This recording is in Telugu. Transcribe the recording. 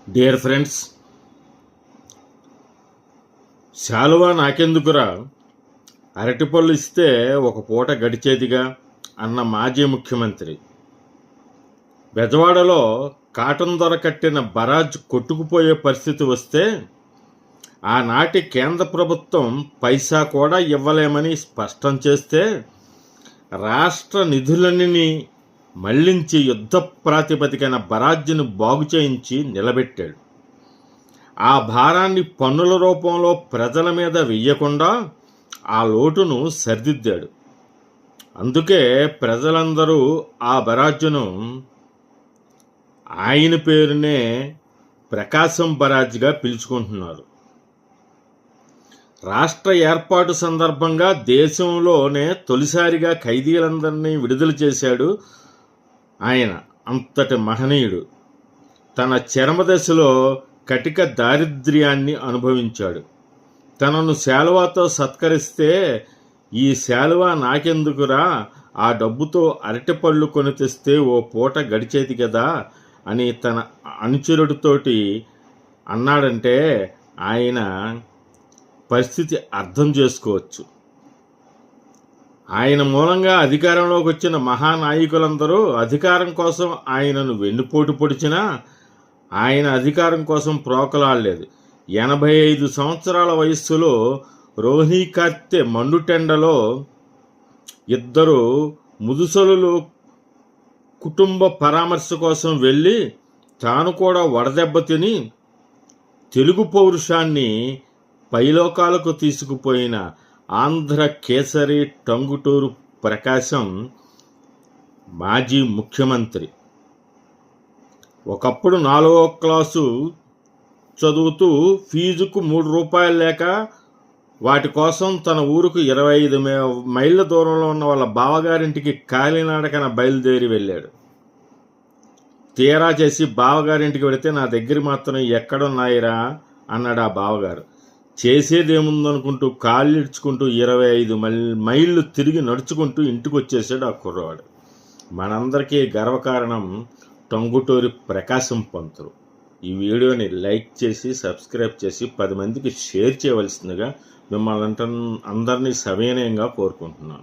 డియర్ ఫ్రెండ్స్, శాలువా నాకెందుకురా, అరటిపళ్ళు ఇస్తే ఒక పూట గడిచేదిగా అన్న మాజీ ముఖ్యమంత్రి బెజవాడలో కాటన్ ధర కట్టిన బరాజ్ కొట్టుకుపోయే పరిస్థితి వస్తే ఆనాటి కేంద్ర ప్రభుత్వం పైసా కూడా ఇవ్వలేమని స్పష్టం చేస్తే రాష్ట్ర నిధులన్నీ మళ్లించి యుద్ధ ప్రాతిపదికన బరాజ్ను బాగు చేయించి నిలబెట్టాడు. ఆ భారాన్ని పన్నుల రూపంలో ప్రజల మీద వెయ్యకుండా ఆ లోటును సరిదిద్దాడు. అందుకే ప్రజలందరూ ఆ బరాజ్ను ఆయన పేరునే ప్రకాశం బరాజ్గా పిలుచుకుంటున్నారు. రాష్ట్ర ఏర్పాటు సందర్భంగా దేశంలోనే తొలిసారిగా ఖైదీలందరినీ విడుదల చేశాడు ఆయన. అంతటి మహనీయుడు తన చరమదశలో కటిక దారిద్ర్యాన్ని అనుభవించాడు. తనను శాలువాతో సత్కరిస్తే ఈ శాలువా నాకెందుకురా, ఆ డబ్బుతో అరటిపళ్ళు కొని తెస్తే ఓ పూట గడిచేది కదా అని తన అనుచరుడితోటి అన్నాడంటే ఆయన పరిస్థితి అర్థం చేసుకోవచ్చు. ఆయన మూలంగా అధికారంలోకి వచ్చిన మహానాయకులందరూ అధికారం కోసం ఆయనను వెన్నుపోటు పొడిచినా ఆయన అధికారం కోసం ప్రోకలాడలేదు. 85 సంవత్సరాల వయస్సులో రోహిణీ కార్తె మండుటెండలో ఇద్దరు ముదుసలులు కుటుంబ పరామర్శ కోసం వెళ్ళి తాను కూడా వడదెబ్బ తిని తెలుగు పౌరుషాన్ని పైలోకాలకు తీసుకుపోయిన ఆంధ్ర కేసరి టంగుటూరు ప్రకాశం మాజీ ముఖ్యమంత్రి. ఒకప్పుడు 4వ క్లాసు చదువుతూ ఫీజుకు 3 రూపాయలు లేక వాటి కోసం తన ఊరుకు 25 మైళ్ళ దూరంలో ఉన్న వాళ్ళ బావగారింటికి కాలినడకన బయలుదేరి వెళ్ళాడు. తీరా చేసి బావగారింటికి వెళితే నా దగ్గర మాత్రం ఎక్కడున్నాయిరా అన్నాడు ఆ బావగారు. చేసేదేముందనుకుంటూ కాళ్ళు ఇడ్చుకుంటూ 25 మైళ్ళు తిరిగి నడుచుకుంటూ ఇంటికి వచ్చేసాడు ఆ కుర్రవాడు. మనందరికీ గర్వకారణం టంగుటూరి ప్రకాశం పంతులు. ఈ వీడియోని లైక్ చేసి సబ్స్క్రైబ్ చేసి 10 మందికి షేర్ చేయవలసిందిగా మిమ్మల్ని అందరినీ సవినయంగా కోరుకుంటున్నాను.